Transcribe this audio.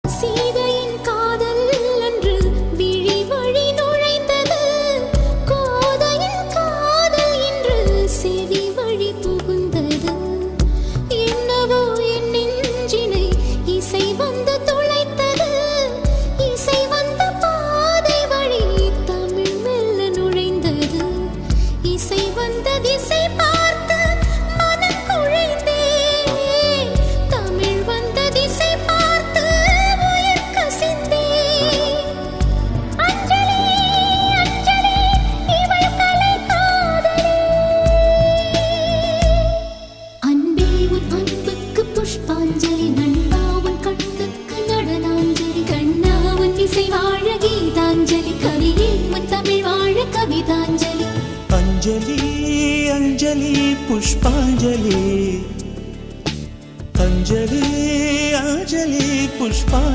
சீதையின் காதல் அன்று விழி வழி நுழைந்தது, கோதையின் காதல் இன்று செவி வழி புகுந்தது. என்னவோ என் நெஞ்சினை இசை வந்து துளைத்தது, இசை வந்த பாதை வழி தமிழ் மெல்ல நுழைந்தது. இசை வந்த திசை பார்த்து மனம் குழைந்தே, தமிழ் வந்த திசை பார்த்து உயிர் கசிந்தே. அஞ்சலி அஞ்சலி இவள் கலை காதலி. அன்பே உன் அன்புக்கு புஷ்பாஞ்சலி, நண்பா உன் கண்ணுக்கு நடனாஞ்சலி, கண்ணா உன் இசை வாழ கீதாஞ்சலி, கவியே உன் தமிழ் வாழ கவிதாஞ்சலி. अंजलि अंजलि पुष्पांजलि, अंजलि अंजलि पुष्पांजलि.